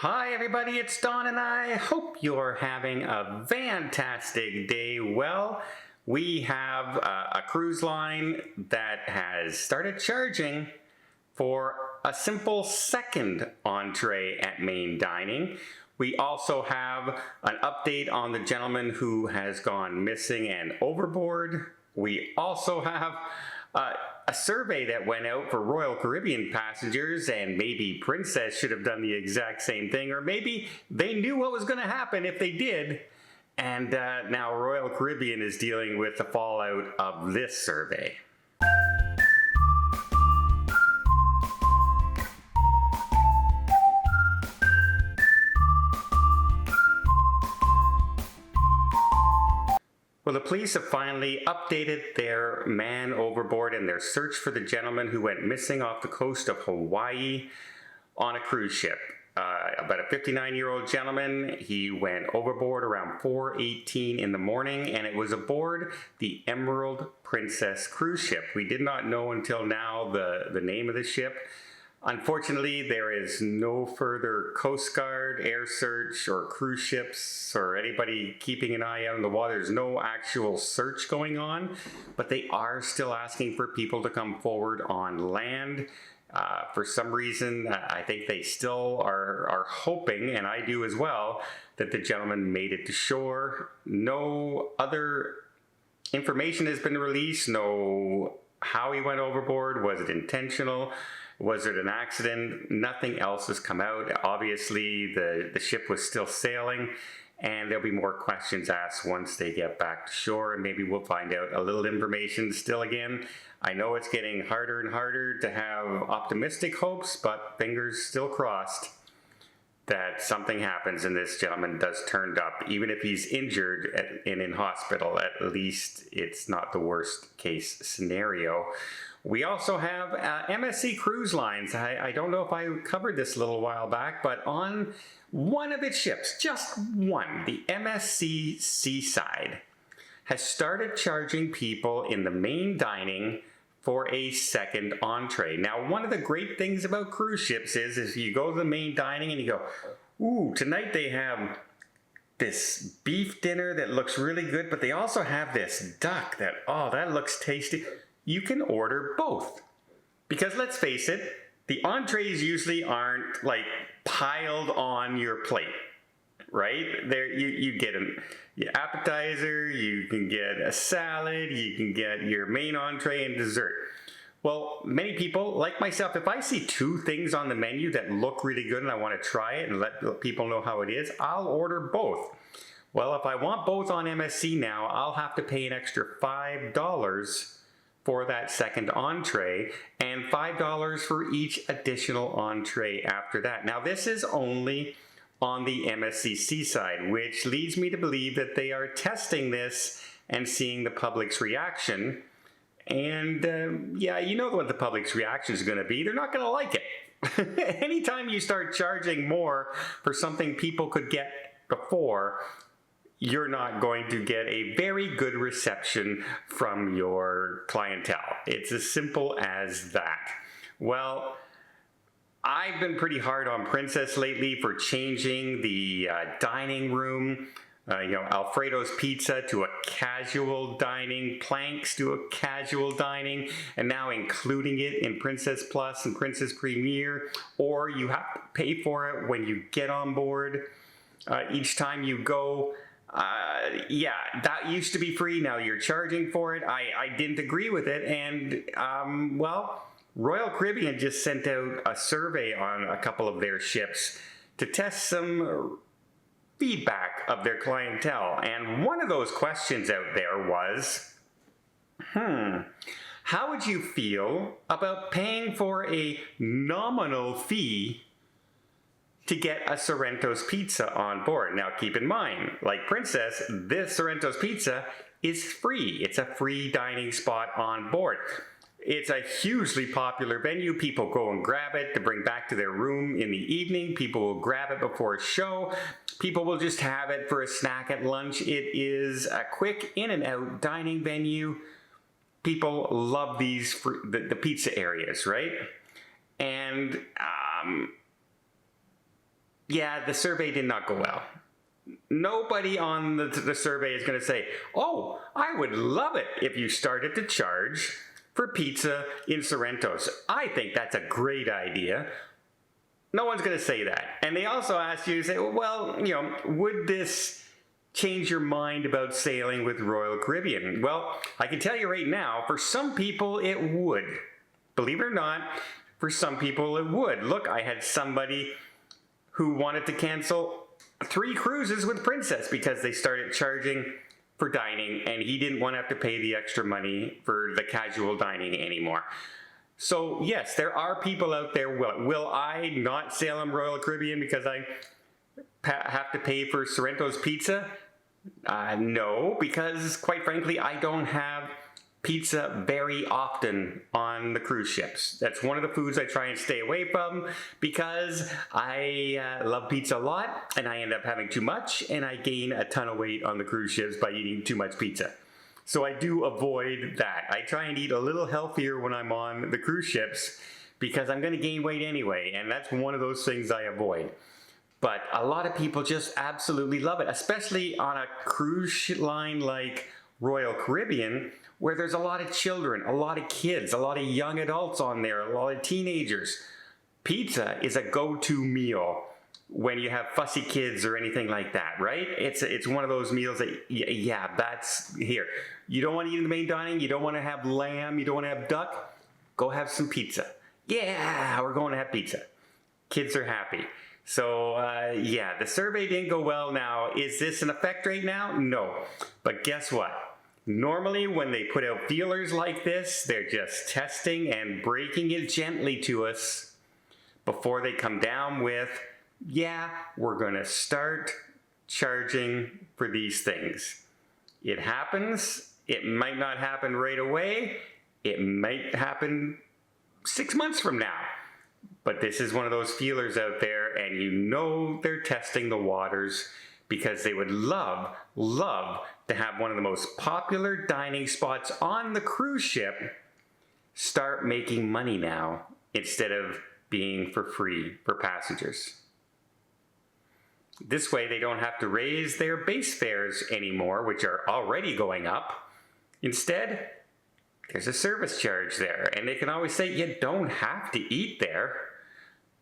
Hi everybody, it's Don and I hope you're having a fantastic day. Well, we have a cruise line that has started charging for a simple second entree at main dining. We also have an update on the gentleman who has gone missing and overboard. We also have a survey that went out for Royal Caribbean passengers, and maybe Princess should have done the exact same thing, or maybe they knew what was going to happen if they did, and now Royal Caribbean is dealing with the fallout of this survey. Well, the police have finally updated their man overboard in their search for the gentleman who went missing off the coast of Hawaii on a cruise ship. About a 59-year-old gentleman. He went overboard around 4:18 in the morning, and it was aboard the Emerald Princess cruise ship. We did not know until now the name of the ship. Unfortunately, there is no further Coast Guard, air search, or cruise ships, or anybody keeping an eye out on the water. There's no actual search going on, but they are still asking for people to come forward on land. For some reason, I think they still are hoping, and I do as well, that the gentleman made it to shore. No other information has been released. No how he went overboard. Was it intentional? Was it an accident? Nothing else has come out. Obviously, the ship was still sailing, and there'll be more questions asked once they get back to shore, and maybe we'll find out a little information still again. I know it's getting harder and harder to have optimistic hopes, but fingers still crossed that something happens and this gentleman does turn up. Even if he's injured and in hospital, at least it's not the worst case scenario. We also have MSC Cruise Lines. I don't know if I covered this a little while back, but on one of its ships, just one, the MSC Seaside, has started charging people in the main dining for a second entree. Now, one of the great things about cruise ships is you go to the main dining and you go, ooh, tonight they have this beef dinner that looks really good, but they also have this duck that, oh, that looks tasty. You can order both. Because let's face it, the entrees usually aren't like piled on your plate, right? There you get an appetizer, you can get a salad, you can get your main entree and dessert. Well, many people, like myself, if I see two things on the menu that look really good and I want to try it and let people know how it is, I'll order both. Well, if I want both on MSC now, I'll have to pay an extra $5 for that second entree, and $5 for each additional entree after that. Now, this is only on the MSC Seaside, which leads me to believe that they are testing this and seeing the public's reaction. And yeah, you know what the public's reaction is going to be. They're not going to like it. Anytime you start charging more for something people could get before, you're not going to get a very good reception from your clientele. It's as simple as that. Well, I've been pretty hard on Princess lately for changing the dining room, Alfredo's Pizza to a casual dining, Planks to a casual dining, and now including it in Princess Plus and Princess Premier, or you have to pay for it when you get on board each time you go. Yeah, that used to be free. Now you're charging for it. I didn't agree with it. And, well, Royal Caribbean just sent out a survey on a couple of their ships to test some feedback of their clientele. And one of those questions out there was, how would you feel about paying for a nominal fee to get a Sorrentos Pizza on board? Now keep in mind, like Princess, this Sorrentos Pizza is free. It's a free dining spot on board. It's a hugely popular venue. People go and grab it to bring back to their room in the evening. People will grab it before a show. People will just have it for a snack at lunch. It is a quick in and out dining venue. People love these, the pizza areas, right? And yeah, the survey did not go well. Nobody on the survey is going to say, oh, I would love it if you started to charge for pizza in Sorrentos. I think that's a great idea. No one's going to say that. And they also ask you to say, well, you know, would this change your mind about sailing with Royal Caribbean? Well, I can tell you right now, for some people it would. Believe it or not, for some people it would. Look, I had somebody who wanted to cancel 3 cruises with Princess because they started charging for dining and he didn't want to have to pay the extra money for the casual dining anymore. So yes, there are people out there. Will I not sail on Royal Caribbean because I have to pay for Sorrentos Pizza? No, because quite frankly, I don't have pizza very often on the cruise ships. That's one of the foods I try and stay away from because I love pizza a lot and I end up having too much and I gain a ton of weight on the cruise ships by eating too much pizza. So I do avoid that. I try and eat a little healthier when I'm on the cruise ships because I'm going to gain weight anyway, and that's one of those things I avoid. But a lot of people just absolutely love it, especially on a cruise line like Royal Caribbean, where there's a lot of children, a lot of kids, a lot of young adults on there, a lot of teenagers. Pizza is a go-to meal when you have fussy kids or anything like that, right? It's one of those meals that, yeah, that's here. You don't want to eat in the main dining, you don't want to have lamb, you don't want to have duck, go have some pizza. Yeah, we're going to have pizza. Kids are happy. So, yeah, the survey didn't go well. Now, is this an effect right now? No. But guess what? Normally, when they put out feelers like this, they're just testing and breaking it gently to us before they come down with, yeah, we're going to start charging for these things. It happens. It might not happen right away. It might happen 6 months from now. But this is one of those feelers out there, and you know they're testing the waters because they would love to have one of the most popular dining spots on the cruise ship start making money now instead of being for free for passengers. This way they don't have to raise their base fares anymore, which are already going up. Instead, there's a service charge there, and they can always say, you don't have to eat there.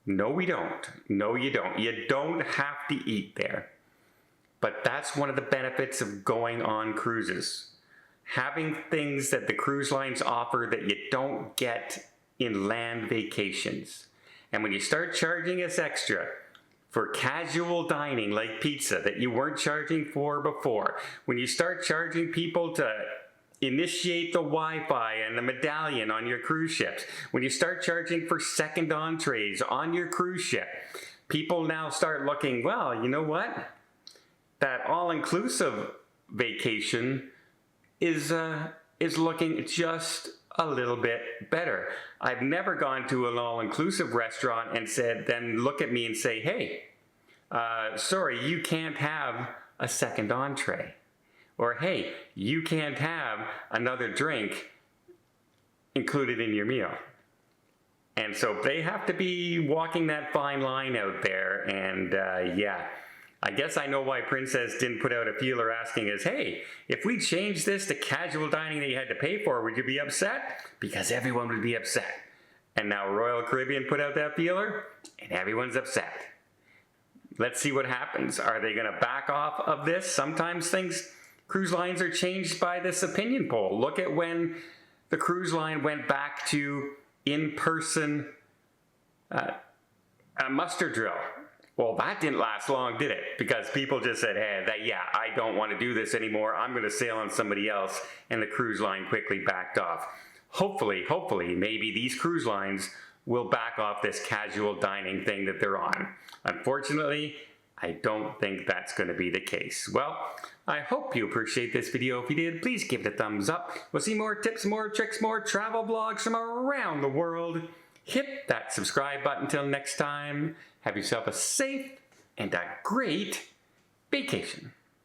No, we don't. No, you don't. You don't have to eat there. But that's one of the benefits of going on cruises. Having things that the cruise lines offer that you don't get in land vacations. And when you start charging us extra for casual dining like pizza that you weren't charging for before, when you start charging people to initiate the Wi-Fi and the medallion on your cruise ships, when you start charging for second entrees on your cruise ship, people now start looking, well, you know what? That all-inclusive vacation is looking just a little bit better. I've never gone to an all-inclusive restaurant and said, then look at me and say, hey, sorry, you can't have a second entree. Or, hey, you can't have another drink included in your meal. And so they have to be walking that fine line out there. And yeah, I guess I know why Princess didn't put out a feeler asking us, hey, if we change this to casual dining that you had to pay for, would you be upset? Because everyone would be upset. And now Royal Caribbean put out that feeler, and everyone's upset. Let's see what happens. Are they going to back off of this? Sometimes cruise lines are changed by this opinion poll. Look at when the cruise line went back to in-person muster drill. Well, that didn't last long, did it? Because people just said, hey, yeah, I don't want to do this anymore. I'm going to sail on somebody else. And the cruise line quickly backed off. Hopefully, maybe these cruise lines will back off this casual dining thing that they're on. Unfortunately, I don't think that's going to be the case. Well, I hope you appreciate this video. If you did, please give it a thumbs up. We'll see more tips, more tricks, more travel blogs from around the world. Hit that subscribe button. Until next time, have yourself a safe and a great vacation.